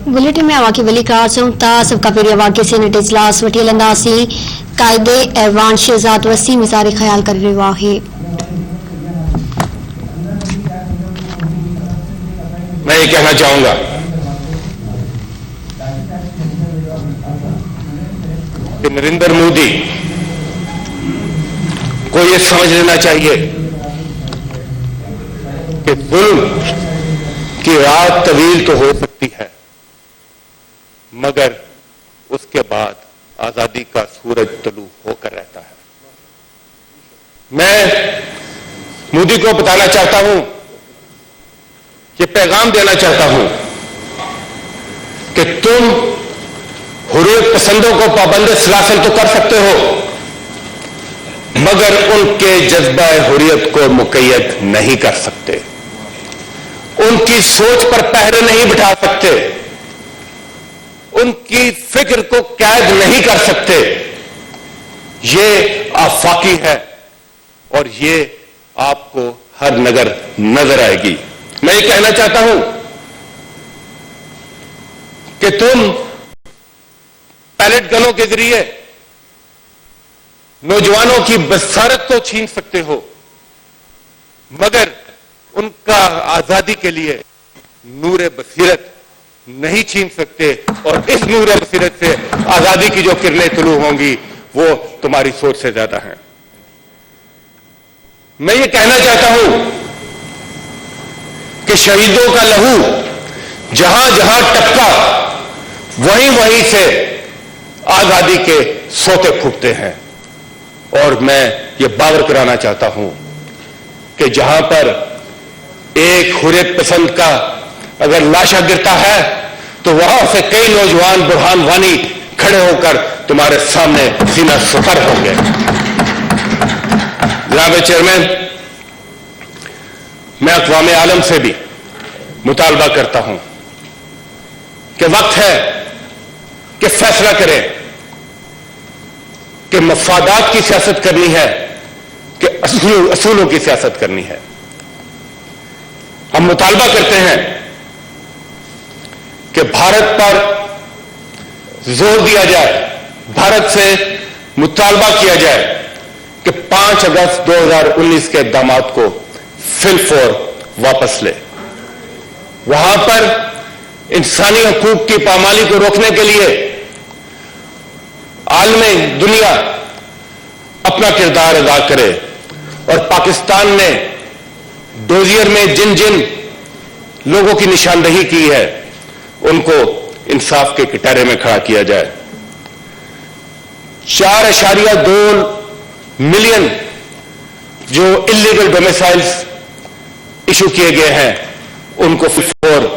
Bulletin में आवाकी वली कारसों तासब का पेरिया वाक्य से नेट इजलास वटील अंदासी कायदे ऐवान शहजाद वसी मिजारे ख्याल कर रहा है। मैं ये कहना चाहूंगा कि नरेंद्र मोदी को ये समझ लेना चाहिए कि जुल्म की रात तवील तो हो सकती है, मगर उसके बाद आजादी का सूरज तलू होकर रहता है। मैं मोदी को बताना चाहता हूं, ये पैगाम देना चाहता हूं कि तुम हुर्रियत पसंदों को पाबंद सलासल तो कर सकते हो, मगर उनके जज्बा हुर्रियत को मुकैयद नहीं कर सकते, उनकी सोच पर पहरे नहीं बिठा सकते, उनकी फिक्र को कैद नहीं कर सकते। ये आफाकी है और ये आपको हर नजर आएगी। मैं ये कहना चाहता हूं कि तुम पैलेट गनों के जरिए नौजवानों की बसारत तो छीन सकते हो, मगर उनका आजादी के लिए नूर बसीरत नहीं छीन सकते। और इस नूर बसीरत से आजादी की जो किरणें तुलू होंगी वो तुम्हारी सोच से ज्यादा हैं। मैं ये कहना चाहता हूं कि शहीदों का लहू जहां जहां टपका वहीं वहीं से आजादी के सोते फूटते हैं। और मैं ये बावर कराना चाहता हूं कि जहां पर एक हुर्रियत पसंद का अगर लाशा गिरता है तो वहां से कई नौजवान बुरहान वानी खड़े होकर तुम्हारे सामने सीना सुतर होंगे। जनाब चेयरमैन, मैं अक़वाम आलम से भी मुतालबा करता हूं कि वक्त है कि फैसला करें कि मफादात की सियासत करनी है कि असूलों की सियासत करनी है। हम मुतालबा करते हैं कि भारत पर जोर दिया जाए, भारत से मुतालबा किया जाए कि 5 अगस्त 2019 के इक़दामात को फिलफौर वापस ले। वहां पर इंसानी हकूक की पामाली को रोकने के लिए आलमे दुनिया अपना किरदार अदा करे और पाकिस्तान ने डोजियर में जिन जिन लोगों की निशानदही की है उनको इंसाफ के कटहरे में खड़ा किया जाए। 4.2 मिलियन जो इलीगल डोमिसाइल्स इशू किए गए हैं उनको फिर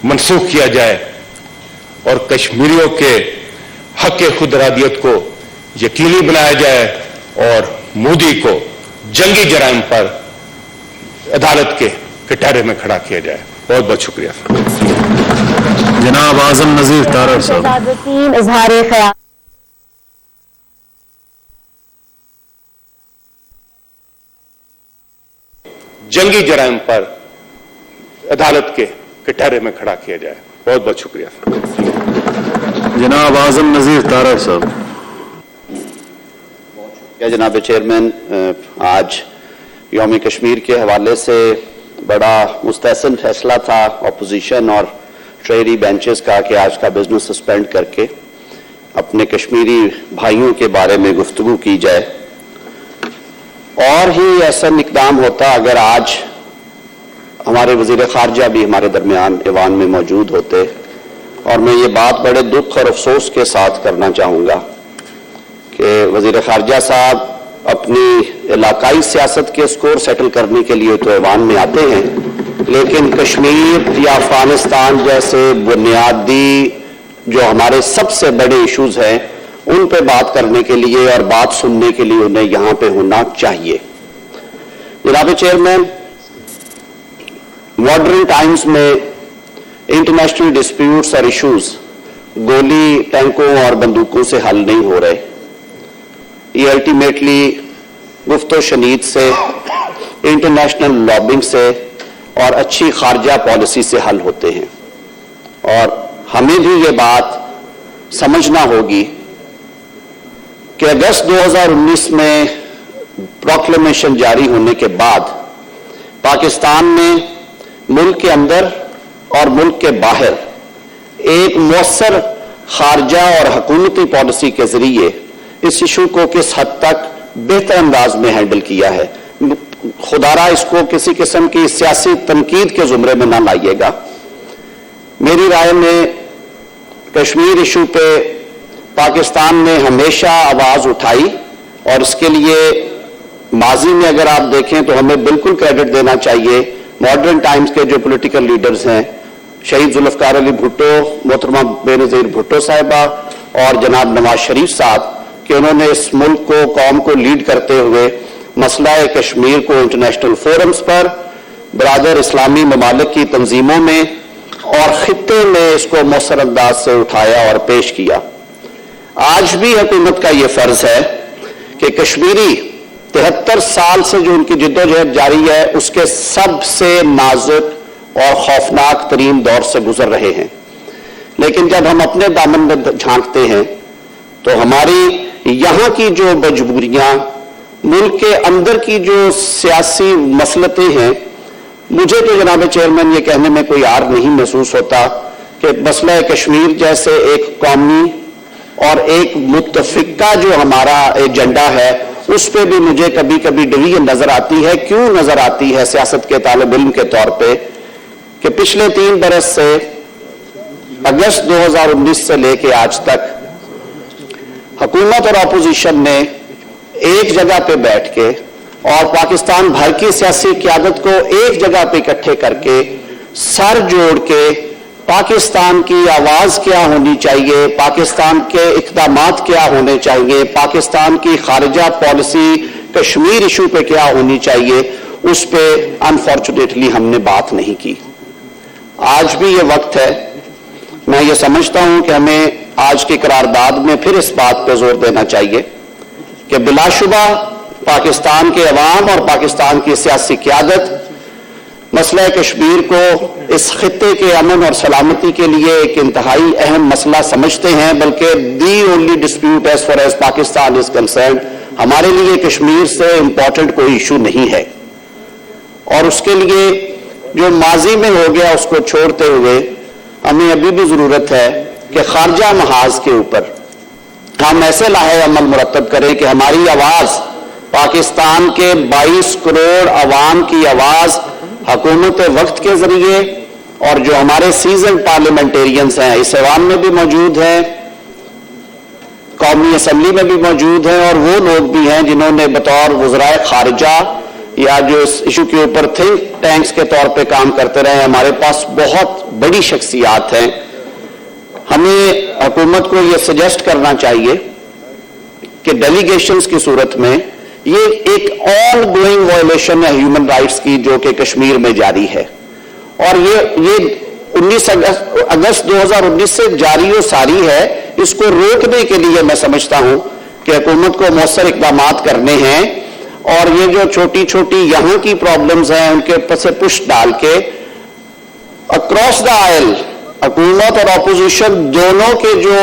मनसूख किया जाए और कश्मीरियों के हक खुद इरादियत को यकीनी बनाया जाए और मोदी को जंगी जराइम पर अदालत के कटहरे में खड़ा किया जाए। बहुत बहुत शुक्रिया। जनाब आजम नजीर तारड़ साहब। इजहार ख्याल। जंगी जराइम पर अदालत के कटहरे में खड़ा किया जाए। बहुत बहुत शुक्रिया। जनाब आजम नजीर तारड़ साहब। या जनाब चेयरमैन, आज यौम कश्मीर के हवाले से बड़ा मुस्तहसन फैसला था अपोजिशन और ट्रेरी बेंचेस का कि आज का बिजनेस सस्पेंड करके अपने कश्मीरी भाइयों के बारे में गुफ्तगू की जाए। और ही ऐसा इक़दाम होता अगर आज हमारे वज़ीर ख़ारजा भी हमारे दरमियान ऐवान में मौजूद होते। और मैं ये बात बड़े दुख और अफसोस के साथ करना चाहूँगा कि वज़ीर ख़ारजा साहब अपनी इलाकाई सियासत के स्कोर सेटल करने के लिए तो ऐवान में आते हैं, लेकिन कश्मीर या अफगानिस्तान जैसे बुनियादी जो हमारे सबसे बड़े इश्यूज हैं उन पे बात करने के लिए और बात सुनने के लिए उन्हें यहाँ पे होना चाहिए। जनाब चेयरमैन, मॉडर्न टाइम्स में इंटरनेशनल डिस्प्यूट्स और इश्यूज गोली, टैंकों और बंदूकों से हल नहीं हो रहे। ये अल्टीमेटली गुफ्तो शनीद से, इंटरनेशनल लॉबिंग से और अच्छी खारजा पॉलिसी से हल होते हैं। और हमें भी ये बात समझना होगी कि अगस्त 2019 में प्रोक्लेमेशन जारी होने के बाद पाकिस्तान ने मुल्क के अंदर और मुल्क के बाहर एक मौसर खारजा और हुकूमती पॉलिसी के जरिए इस इशू को किस हद तक बेहतर अंदाज में हैंडल किया है। खुदारा इसको किसी किस्म की सियासी तनकीद के जुमरे में ना लाइएगा। मेरी राय में कश्मीर इशू पे पाकिस्तान ने हमेशा आवाज उठाई और इसके लिए माजी में अगर आप देखें तो हमें बिल्कुल क्रेडिट देना चाहिए मॉडर्न टाइम्स के जो पॉलिटिकल लीडर्स हैं, शहीद जुल्फकार अली भुट्टो, मोहतरमा बेनज़ीर भुट्टो साहिबा और जनाब नवाज शरीफ साहब, कि उन्होंने इस मुल्क को, कौम को लीड करते हुए मसला कश्मीर को इंटरनेशनल फोरम्स पर, बरादर इस्लामी ममालिक की तंजीमों में और खित्ते में इसको मौसर अंदाज से उठाया और पेश किया। आज भी हुकूमत का यह फर्ज है कि कश्मीरी 73 साल से जो उनकी जिद्दोजहद जारी है उसके सबसे नाजुक और खौफनाक तरीन दौर से गुजर रहे हैं। लेकिन जब हम अपने दामन में झांकते हैं तो हमारी यहां की जो मजबूरियां, मुल्क के अंदर की जो सियासी मसलतें हैं, मुझे तो जनाब चेयरमैन ये कहने में कोई आर नहीं महसूस होता कि मसला कश्मीर जैसे एक कौमी और एक मुत्तफिका जो हमारा एजेंडा है उस पे भी मुझे कभी कभी डिवीजन नजर आती है। क्यों नजर आती है सियासत के तालिब इल्म के तौर पे कि पिछले 3 बरस से अगस्त 2019 से लेके आज तक हुकूमत और अपोजिशन ने एक जगह पे बैठ के और पाकिस्तान भर की सियासी क़यादत को एक जगह पे इकट्ठे करके सर जोड़ के पाकिस्तान की आवाज क्या होनी चाहिए, पाकिस्तान के इक़दामात क्या होने चाहिए, पाकिस्तान की खारिजा पॉलिसी कश्मीर इशू पे क्या होनी चाहिए, उस पे अनफॉर्चुनेटली हमने बात नहीं की। आज भी ये वक्त है, मैं ये समझता हूं कि हमें आज की करारदाद में फिर इस बात पे जोर देना चाहिए कि बिलाशुबा पाकिस्तान के अवाम और पाकिस्तान की सियासी क़यादत मसला कश्मीर को इस खित्ते के अमन और सलामती के लिए एक इंतहाई अहम मसला समझते हैं, बल्कि the only dispute as far as Pakistan is concerned, हमारे लिए कश्मीर से इंपॉर्टेंट कोई इशू नहीं है। और उसके लिए जो माजी में हो गया उसको छोड़ते हुए हमें अभी भी जरूरत है कि खारजा महाज के ऊपर हम ऐसे लाहे अमल मुरतब करें कि हमारी आवाज, पाकिस्तान के 22 करोड़ अवाम की आवाज हुकूमत वक्त के जरिए और जो हमारे सीजन पार्लियामेंटेरियंस हैं इस ऐवान में भी मौजूद हैं, कौमी असम्बली में भी मौजूद हैं, और वो लोग भी हैं जिन्होंने बतौर वज़राए खारिजा या जो इस इशू के ऊपर थिंक टैंक्स के तौर पे काम करते रहे। हमारे पास बहुत बड़ी शख्सियात हैं। हमें हुकूमत को यह सजेस्ट करना चाहिए कि डेलीगेशंस की सूरत में ये एक ऑन गोइंग वायलेशन है ह्यूमन राइट्स की जो कि कश्मीर में जारी है, और ये 19 अगस्त 2019 से जारी और सारी है। इसको रोकने के लिए मैं समझता हूं कि हुकूमत को मौसर इक़दामात करने हैं और ये जो छोटी छोटी यहां की प्रॉब्लम्स हैं उनके ऊपर से पुश डाल के अक्रॉस द आयल हुकूमत और अपोजिशन दोनों के जो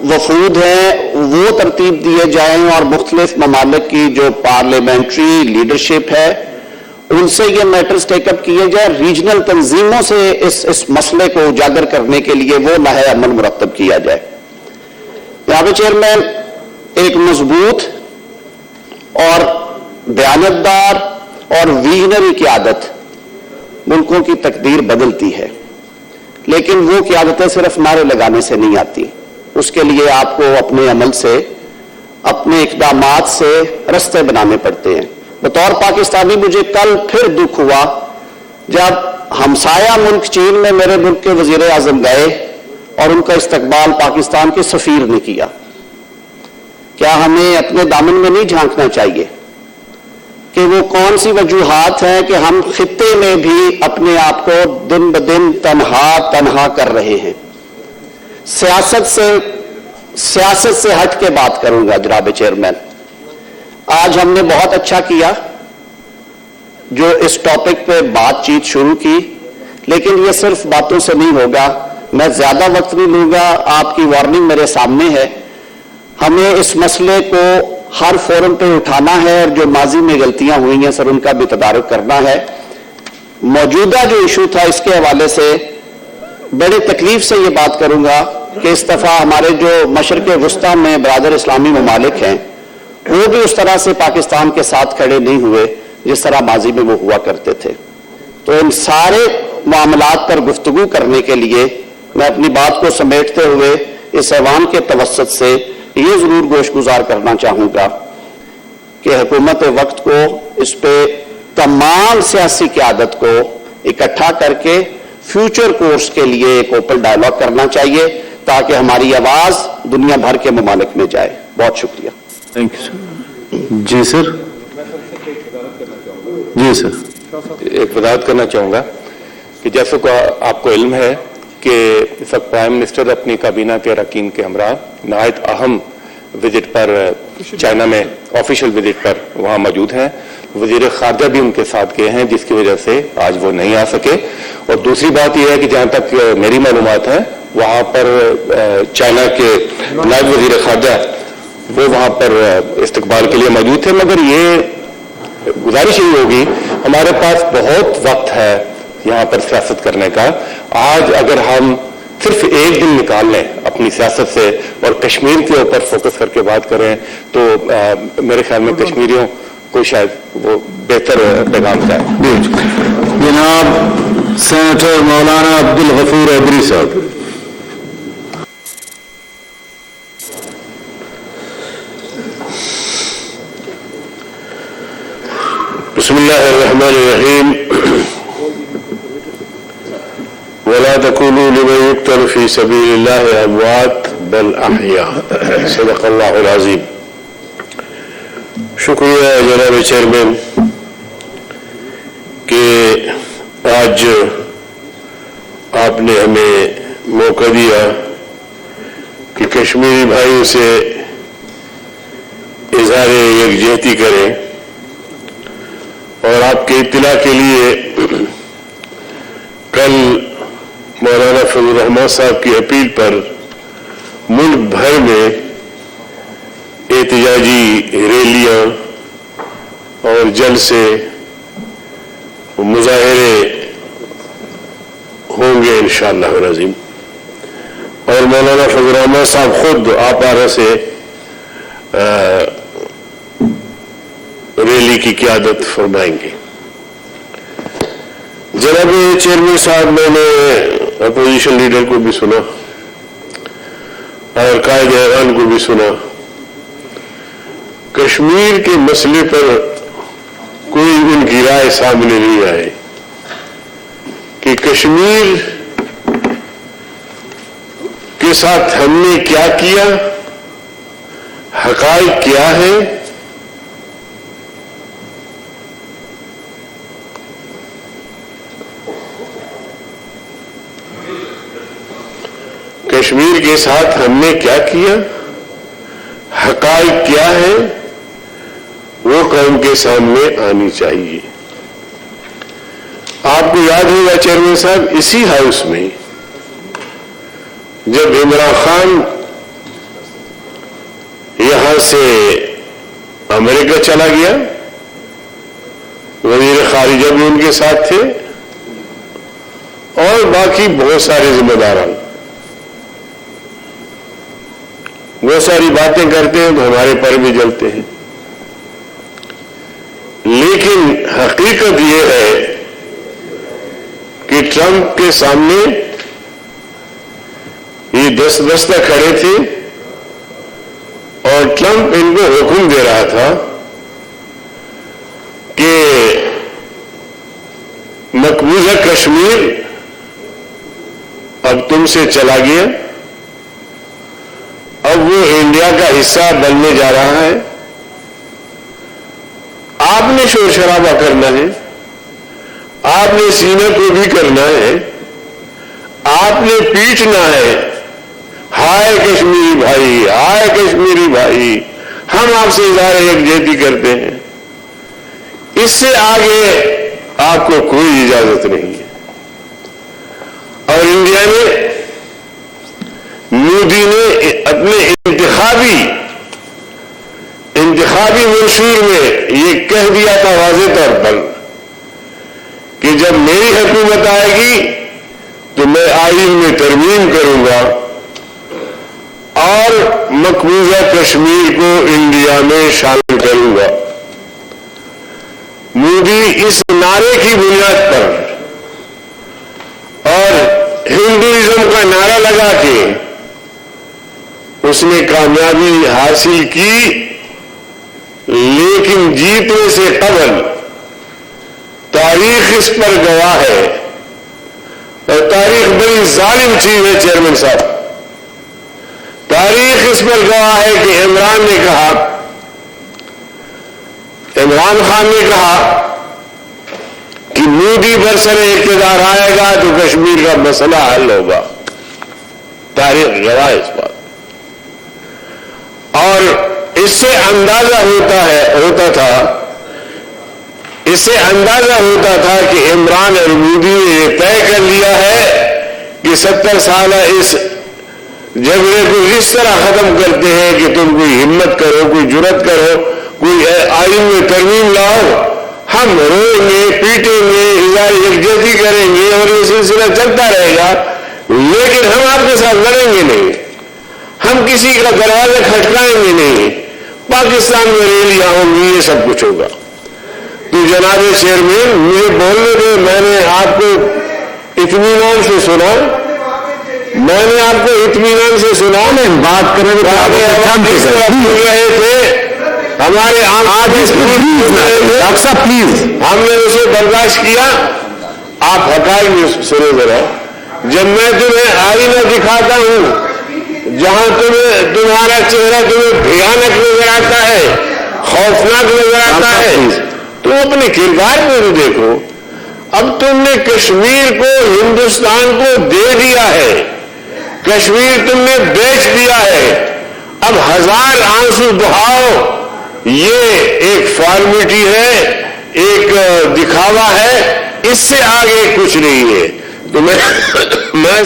वफूद हैं वो तरतीब दिए जाएं और मुख्तलिफ ममालिक की जो पार्लियामेंट्री लीडरशिप है उनसे ये मैटर्स टेकअप किए जाए, रीजनल तंजीमों से इस मसले को उजागर करने के लिए वो लाहे अमल मुरतब किया जाए। यहाँ पे चेयरमैन एक मजबूत और दयानतदार और विजनरी क़यादत मुल्कों की तकदीर बदलती है, लेकिन वो क़यादतें सिर्फ नारे लगाने से नहीं आती। उसके लिए आपको अपने अमल से, अपने इक़दामात से रास्ते बनाने पड़ते हैं। बतौर पाकिस्तानी मुझे कल फिर दुख हुआ जब हमसाया मुल्क चीन में मेरे मुल्क के वजीर आजम गए और उनका इस्तकबाल पाकिस्तान के सफीर ने किया। क्या हमें अपने दामन में नहीं झांकना चाहिए कि वो कौन सी वजूहात हैं कि हम खित्ते में भी अपने आप को दिन ब दिन तन्हा कर रहे हैं। सियासत से हट के बात करूंगा जनाब चेयरमैन। आज हमने बहुत अच्छा किया जो इस टॉपिक पे बातचीत शुरू की, लेकिन ये सिर्फ बातों से नहीं होगा। میں زیادہ وقت نہیں لوں گا، آپ کی وارننگ میرے سامنے ہے. ہمیں اس مسئلے کو ہر فورم پہ اٹھانا ہے اور جو ماضی میں غلطیاں ہوئی ہیں سر ان کا بھی تدارک کرنا ہے. موجودہ جو ایشو تھا اس کے حوالے سے بڑے تکلیف سے یہ بات کروں گا کہ اس دفعہ ہمارے جو مشرق وسطیٰ میں برادر اسلامی ممالک ہیں وہ بھی اس طرح سے پاکستان کے ساتھ کھڑے نہیں ہوئے جس طرح ماضی میں وہ ہوا کرتے تھے. تو ان سارے معاملات پر گفتگو کرنے کے لیے میں اپنی بات کو سمیٹتے ہوئے اس ایوان کے توسط سے یہ ضرور گوش گزار کرنا چاہوں گا کہ حکومت وقت کو اس پہ تمام سیاسی قیادت کو اکٹھا کر کے فیوچر کورس کے لیے ایک اوپن ڈائلاگ کرنا چاہیے تاکہ ہماری آواز دنیا بھر کے ممالک میں جائے. بہت شکریہ. Thank you sir. جی سر. جی سر. ایک وضاحت کرنا چاہوں گا کہ جیسے کہ آپ کو علم ہے کہ اس وقت پرائم منسٹر اپنی کابینہ کے اراکین کے ہمراہ نہایت اہم وزٹ پر چائنا میں آفیشیل وزٹ پر وہاں موجود ہیں. وزیر خارجہ بھی ان کے ساتھ گئے ہیں جس کی وجہ سے آج وہ نہیں آ سکے. اور دوسری بات یہ ہے کہ جہاں تک میری معلومات ہیں وہاں پر چائنا کے نائب وزیر خارجہ وہ وہاں پر استقبال کے لیے موجود تھے. مگر یہ گزارش یہی ہوگی ہمارے پاس بہت وقت ہے یہاں پر سیاست کرنے کا. آج اگر ہم صرف ایک دن نکال لیں اپنی سیاست سے اور کشمیر کے اوپر فوکس کر کے بات کریں تو میرے خیال میں کشمیریوں کو شاید وہ بہتر پیغام جائے. جناب سینیٹر مولانا عبدالغفور عبری صاحب. بسم اللہ الرحمن الرحیم. ولا تقولوا لمن يقتل في سبيل الله اموات بل احياء. صدق اللہ العظیم. شکریہ جناب چیئرمین کہ آج آپ نے ہمیں موقع دیا کہ کشمیری بھائیوں سے اظہار یکجہتی کریں. اور آپ کے اطلاع کے لیے کل مولانا فضل الرحمان صاحب کی اپیل پر ملک بھر میں احتجاجی ریلیاں اور جلسے مظاہرے ہوں گے انشاءاللہ العظیم. اور مولانا فضل الرحمان صاحب خود آپارہ سے ریلی کی قیادت فرمائیں گے. جناب چیئرمین صاحب میں نے اپوزیشن لیڈر کو بھی سنا اور قائد ایوان کو بھی سنا. کشمیر کے مسئلے پر کوئی ان کی رائے سامنے نہیں آئے کہ کشمیر کے ساتھ ہم نے کیا کیا، حقائق کیا ہے. کشمیر کے ساتھ ہم نے کیا کیا، حقائق کیا ہے، وہ قوم کے سامنے آنی چاہیے. آپ کو یاد ہوگا چیئرمین صاحب اسی ہاؤس میں جب عمران خان یہاں سے امریکہ چلا گیا وزیر خارجہ بھی ان کے ساتھ تھے اور باقی بہت سارے ذمہ داران. بہت ساری باتیں کرتے ہیں تو ہمارے پر بھی جلتے ہیں، لیکن حقیقت یہ ہے کہ ٹرمپ کے سامنے یہ دستہ کھڑے تھے اور ٹرمپ ان کو حکم دے رہا تھا کہ مقبوضہ کشمیر اب تم سے چلا گیا، اب وہ انڈیا کا حصہ بننے جا رہا ہے. آپ نے شور شرابہ کرنا ہے، آپ نے سینے کو بھی کرنا ہے، آپ نے پیٹنا ہے. ہائے کشمیری بھائی، ہائے کشمیری بھائی، ہم آپ سے اظہار یکجہتی کرتے ہیں. اس سے آگے آپ کو کوئی اجازت نہیں ہے. اور انڈیا نے انتخابی منشور میں یہ کہہ دیا تھا واضح طور پر کہ جب میری حکومت آئے گی تو میں آئین میں ترمیم کروں گا اور مقبوضہ کشمیر کو انڈیا میں شامل کروں گا. مودی اس نعرے کی بنیاد پر اور ہندوازم کا نعرہ لگا کے اس نے کامیابی حاصل کی، لیکن جیتنے سے قبل تاریخ اس پر گواہ ہے، اور تاریخ بڑی ظالم چیز ہے چیئرمین صاحب. تاریخ اس پر گواہ ہے کہ عمران خان نے کہا کہ مودی برسر اقتدار آئے گا تو کشمیر کا مسئلہ حل ہوگا. تاریخ گواہ اس بات. اور اس سے اندازہ ہوتا تھا کہ عمران اور مودی نے یہ طے کر لیا ہے کہ 70 سالہ اس جھگڑے کو اس طرح ختم کرتے ہیں کہ تم کوئی ہمت کرو، کوئی جرت کرو، کوئی آئین میں ترمیم لاؤ، ہم روئیں گے، پیٹیں گے، اظہار یکجہتی کریں گے اور یہ سلسلہ چلتا رہے گا، لیکن ہم آپ کے ساتھ لڑیں گے نہیں، ہم کسی کا دروازہ کھٹکائیں گے نہیں، پاکستان میں ریلیاں ہوں گی، یہ سب کچھ ہوگا. تو جناب چیئرمین مجھے بولنے دے، میں نے آپ کو اطمینان سے سنا، بات کرنے میں رہے تھے ہمارے ڈاکٹر صاحب پلیز، ہم نے اسے برداشت کیا. آپ حقائق میں سنو ذرا. جب میں تمہیں آئینہ دکھاتا ہوں جہاں تمہارا چہرہ تمہیں بھیانک نظر آتا ہے، خوفناک نظر آتا ہے، تو اپنے کردار میں بھی دیکھو. اب تم نے کشمیر کو ہندوستان کو دے دیا ہے، کشمیر تم نے بیچ دیا ہے، اب 1000 آنسو بہاؤ، یہ ایک فارمیلٹی ہے، ایک دکھاوا ہے، اس سے آگے کچھ نہیں ہے. تو میں